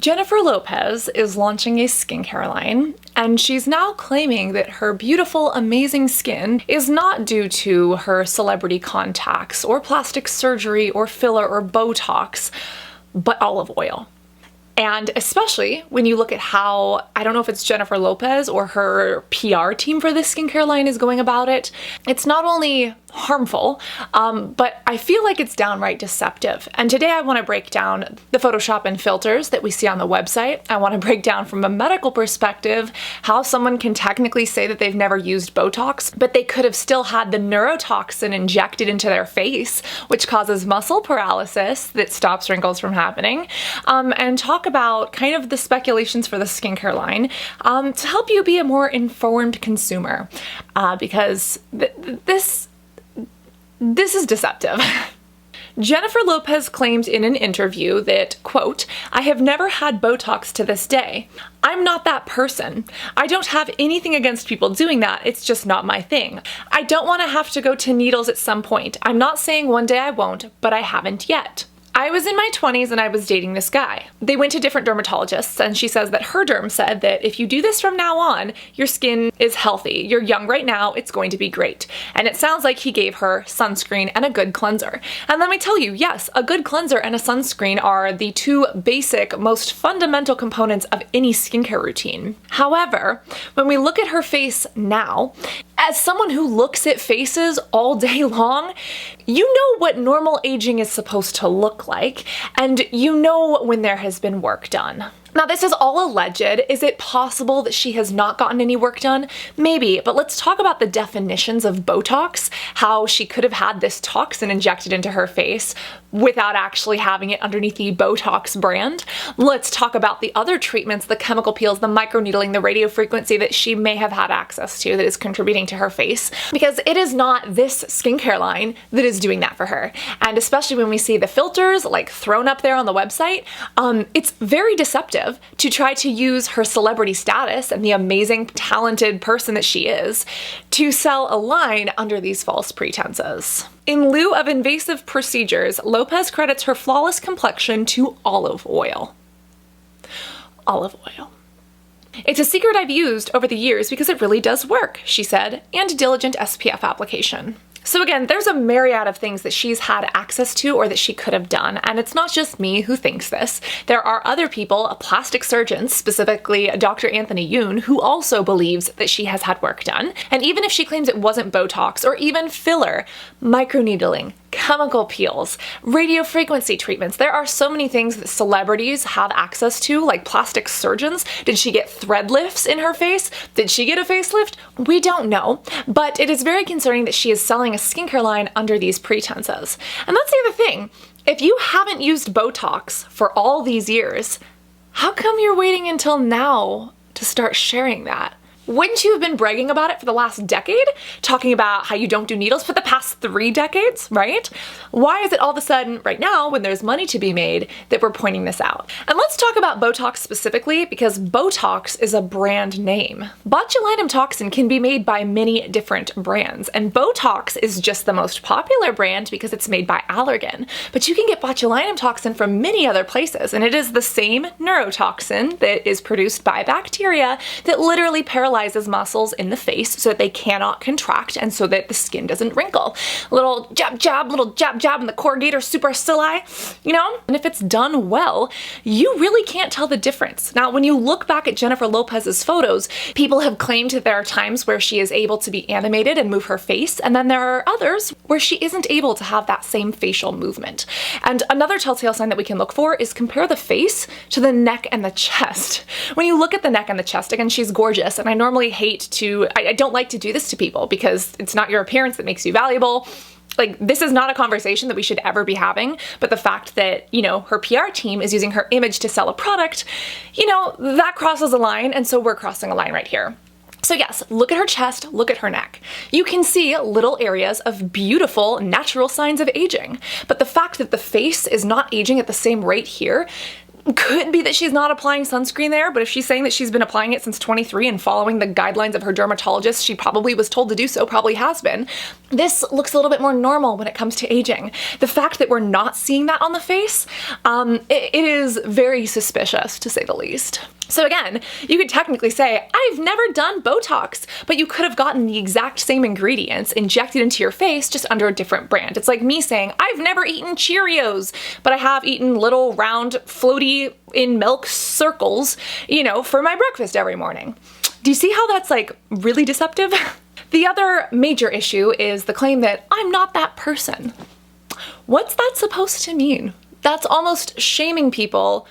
Jennifer Lopez is launching a skincare line, and she's now claiming that her beautiful, amazing skin is not due to her celebrity contacts or plastic surgery or filler or Botox, but olive oil. And especially when you look at how, I don't know if it's Jennifer Lopez or her PR team for this skincare line is going about it, it's not only harmful, but I feel like it's downright deceptive. And today I want to break down the Photoshop and filters that we see on the website. I want to break down from a medical perspective how someone can technically say that they've never used Botox, but they could have still had the neurotoxin injected into their face, which causes muscle paralysis that stops wrinkles from happening, and talk about kind of the speculations for the skincare line to help you be a more informed consumer, because this is deceptive. Jennifer Lopez claimed in an interview that, quote, "I have never had Botox to this day. I'm not that person. I don't have anything against people doing that, it's just not my thing. I don't want to have to go to needles at some point. I'm not saying one day I won't, but I haven't yet. I was in my 20s and I was dating this guy. They went to different dermatologists, and she says that her derm said that if you do this from now on, your skin is healthy. You're young right now, it's going to be great." And it sounds like he gave her sunscreen and a good cleanser. And let me tell you, yes, a good cleanser and a sunscreen are the two basic, most fundamental components of any skincare routine. However, when we look at her face now, as someone who looks at faces all day long, you know what normal aging is supposed to look like, and you know when there has been work done. Now, this is all alleged. Is it possible that she has not gotten any work done? Maybe, but let's talk about the definitions of Botox, how she could have had this toxin injected into her face without actually having it underneath the Botox brand. Let's talk about the other treatments, the chemical peels, the microneedling, the radiofrequency that she may have had access to that is contributing to her face, because it is not this skincare line that is doing that for her. And especially when we see the filters like thrown up there on the website, it's very deceptive to try to use her celebrity status and the amazing, talented person that she is to sell a line under these false pretenses. In lieu of invasive procedures, Lopez credits her flawless complexion to olive oil. Olive oil. "It's a secret I've used over the years because it really does work," she said, and diligent SPF application. So again, there's a myriad of things that she's had access to or that she could have done, and it's not just me who thinks this. There are other people, plastic surgeons, specifically Dr. Anthony Yoon, who also believes that she has had work done. And even if she claims it wasn't Botox or even filler, microneedling, chemical peels, radiofrequency treatments, there are so many things that celebrities have access to, like plastic surgeons. Did she get thread lifts in her face? Did she get a facelift? We don't know, but it is very concerning that she is selling a skincare line under these pretenses. And that's the other thing. If you haven't used Botox for all these years, how come you're waiting until now to start sharing that? Wouldn't you have been bragging about it for the last decade? Talking about how you don't do needles for the past 3 decades, right? Why is it all of a sudden, right now, when there's money to be made, that we're pointing this out? And let's talk about Botox specifically, because Botox is a brand name. Botulinum toxin can be made by many different brands, and Botox is just the most popular brand because it's made by Allergan. But you can get botulinum toxin from many other places, and it is the same neurotoxin that is produced by bacteria that literally paralyzes muscles in the face so that they cannot contract and so that the skin doesn't wrinkle. Little jab jab in the corrugator supercilii, you know? And if it's done well, you really can't tell the difference. Now, when you look back at Jennifer Lopez's photos, people have claimed that there are times where she is able to be animated and move her face, and then there are others where she isn't able to have that same facial movement. And another telltale sign that we can look for is compare the face to the neck and the chest. When you look at the neck and the chest, again, she's gorgeous, and I normally I don't like to do this to people because it's not your appearance that makes you valuable. Like, this is not a conversation that we should ever be having, but the fact that, you know, her PR team is using her image to sell a product, you know, that crosses a line, and so we're crossing a line right here. So yes, look at her chest, look at her neck. You can see little areas of beautiful, natural signs of aging, but the fact that the face is not aging at the same rate here, Could be that she's not applying sunscreen there, but if she's saying that she's been applying it since 23 and following the guidelines of her dermatologist, she probably was told to do so, probably has been. This looks a little bit more normal when it comes to aging. The fact that we're not seeing that on the face, it is very suspicious, to say the least. So again, you could technically say, I've never done Botox, but you could have gotten the exact same ingredients injected into your face just under a different brand. It's like me saying, I've never eaten Cheerios, but I have eaten little round floaty in milk circles, you know, for my breakfast every morning. Do you see how that's like really deceptive? The other major issue is the claim that I'm not that person. What's that supposed to mean? That's almost shaming people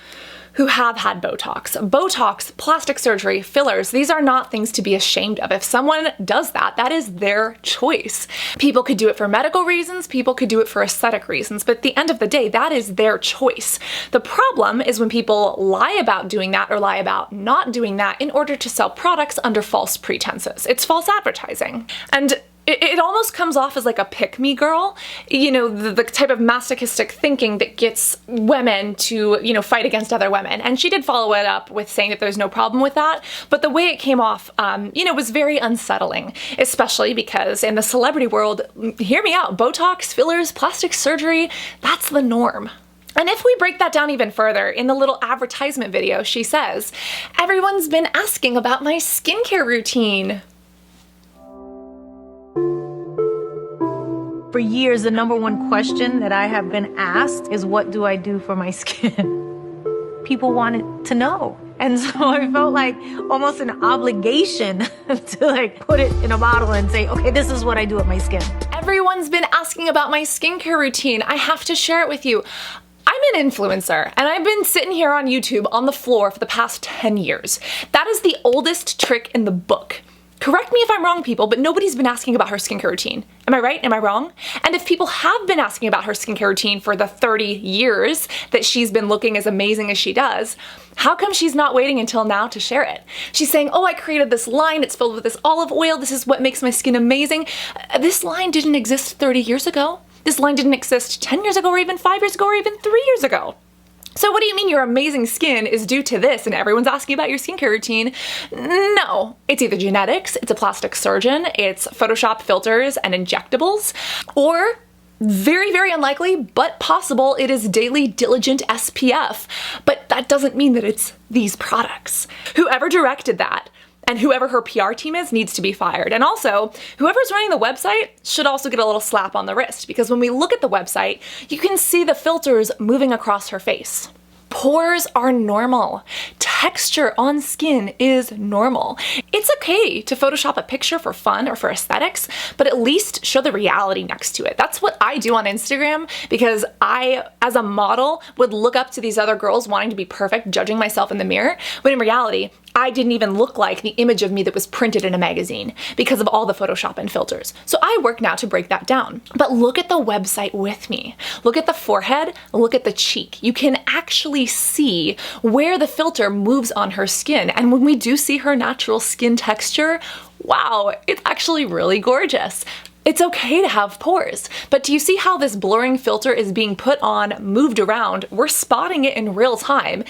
who have had Botox. Botox, plastic surgery, fillers, these are not things to be ashamed of. If someone does that, that is their choice. People could do it for medical reasons, people could do it for aesthetic reasons, but at the end of the day, that is their choice. The problem is when people lie about doing that or lie about not doing that in order to sell products under false pretenses. It's false advertising. And it almost comes off as like a pick-me girl, you know, the type of masochistic thinking that gets women to, you know, fight against other women. And she did follow it up with saying that there's no problem with that, but the way it came off, you know, was very unsettling, especially because in the celebrity world, hear me out, Botox, fillers, plastic surgery, that's the norm. And if we break that down even further, in the little advertisement video, she says, everyone's been asking about my skincare routine. For years, the number one question that I have been asked is, what do I do for my skin? People wanted to know. And so I felt like almost an obligation to like put it in a bottle and say, okay, this is what I do with my skin. Everyone's been asking about my skincare routine. I have to share it with you. I'm an influencer, and I've been sitting here on YouTube on the floor for the past 10 years. That is the oldest trick in the book. Correct me if I'm wrong, people, but nobody's been asking about her skincare routine. Am I right? Am I wrong? And if people have been asking about her skincare routine for the 30 years that she's been looking as amazing as she does, how come she's not waiting until now to share it? She's saying, oh, I created this line, it's filled with this olive oil, this is what makes my skin amazing. This line didn't exist 30 years ago. This line didn't exist 10 years ago, or even 5 years ago, or even 3 years ago. So what do you mean your amazing skin is due to this and everyone's asking about your skincare routine? No, it's either genetics, it's a plastic surgeon, it's Photoshop filters and injectables, or very, very unlikely, but possible, it is daily diligent SPF. But that doesn't mean that it's these products. Whoever directed that, and whoever her PR team is needs to be fired. And also, whoever's running the website should also get a little slap on the wrist, because when we look at the website, you can see the filters moving across her face. Pores are normal. Texture on skin is normal. It's okay to Photoshop a picture for fun or for aesthetics, but at least show the reality next to it. That's what I do on Instagram, because I, as a model, would look up to these other girls wanting to be perfect, judging myself in the mirror, when in reality, I didn't even look like the image of me that was printed in a magazine because of all the Photoshop and filters. So I work now to break that down. But look at the website with me. Look at the forehead, look at the cheek. You can actually see where the filter moves on her skin. And when we do see her natural skin texture, wow, it's actually really gorgeous. It's okay to have pores, but do you see how this blurring filter is being put on, moved around? We're spotting it in real time.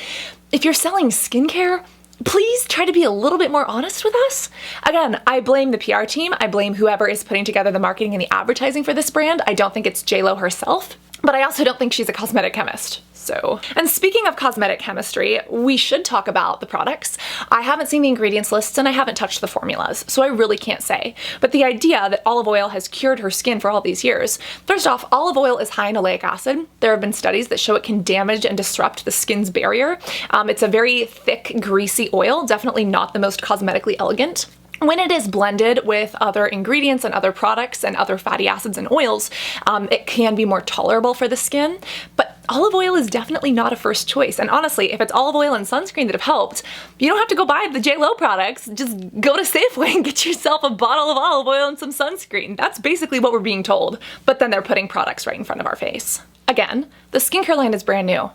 If you're selling skincare, please try to be a little bit more honest with us. Again, I blame the PR team. I blame whoever is putting together the marketing and the advertising for this brand. I don't think it's Jlo herself, but I also don't think she's a cosmetic chemist. So, and speaking of cosmetic chemistry, we should talk about the products. I haven't seen the ingredients lists and I haven't touched the formulas, so I really can't say. But the idea that olive oil has cured her skin for all these years, first off, olive oil is high in oleic acid. There have been studies that show it can damage and disrupt the skin's barrier. It's a very thick, greasy oil, definitely not the most cosmetically elegant. When it is blended with other ingredients and other products and other fatty acids and oils, it can be more tolerable for the skin, but olive oil is definitely not a first choice. And honestly, if it's olive oil and sunscreen that have helped, you don't have to go buy the Jlo products. Just go to Safeway and get yourself a bottle of olive oil and some sunscreen. That's basically what we're being told. But then they're putting products right in front of our face. Again, the skincare line is brand new.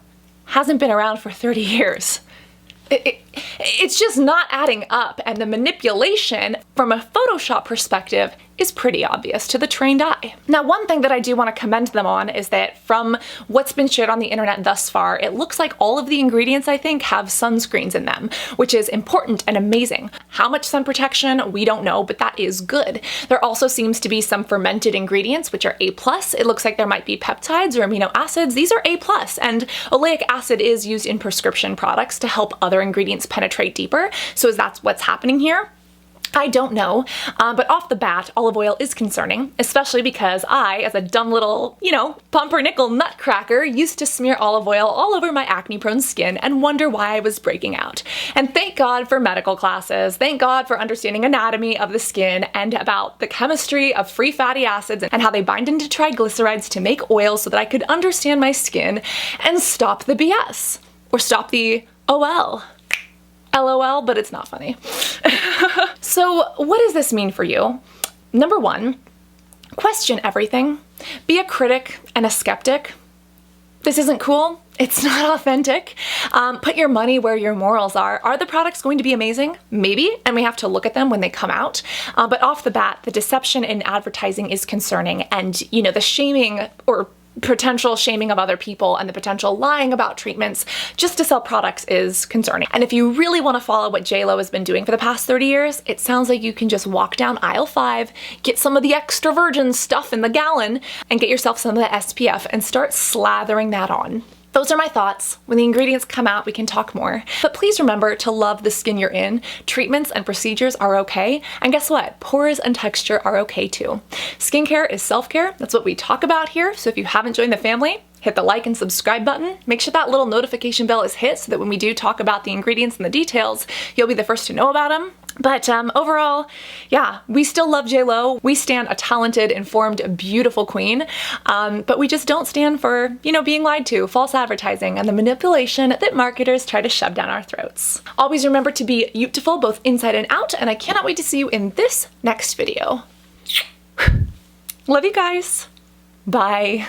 Hasn't been around for 30 years. It's just not adding up, and the manipulation from a Photoshop perspective is pretty obvious to the trained eye. Now, one thing that I do want to commend them on is that from what's been shared on the internet thus far, it looks like all of the ingredients, I think, have sunscreens in them, which is important and amazing. How much sun protection, we don't know, but that is good. There also seems to be some fermented ingredients, which are A+. It looks like there might be peptides or amino acids. These are A+, and oleic acid is used in prescription products to help other ingredients penetrate deeper. So is that what's happening here? I don't know, but off the bat, olive oil is concerning, especially because I, as a dumb little, pumpernickel nutcracker, used to smear olive oil all over my acne-prone skin and wonder why I was breaking out. And thank God for medical classes. Thank God for understanding anatomy of the skin and about the chemistry of free fatty acids and how they bind into triglycerides to make oil so that I could understand my skin and stop the BS. Or stop the OL. LOL, but it's not funny. So what does this mean for you? Number one, question everything. Be a critic and a skeptic. This isn't cool. It's not authentic. Put your money where your morals are. Are the products going to be amazing? Maybe, and we have to look at them when they come out. But off the bat, the deception in advertising is concerning, and the shaming or potential shaming of other people and the potential lying about treatments just to sell products is concerning. And if you really want to follow what Jlo has been doing for the past 30 years, it sounds like you can just walk down aisle 5, get some of the extra virgin stuff in the gallon, and get yourself some of the SPF and start slathering that on. Those are my thoughts. When the ingredients come out, we can talk more. But please remember to love the skin you're in. Treatments and procedures are okay. And guess what? Pores and texture are okay too. Skincare is self-care. That's what we talk about here. So if you haven't joined the family, hit the like and subscribe button. Make sure that little notification bell is hit so that when we do talk about the ingredients and the details, you'll be the first to know about them. But overall, yeah, we still love Jlo. We stand a talented, informed, beautiful queen, but we just don't stand for, being lied to, false advertising, and the manipulation that marketers try to shove down our throats. Always remember to be beautiful both inside and out, and I cannot wait to see you in this next video. Love you guys. Bye.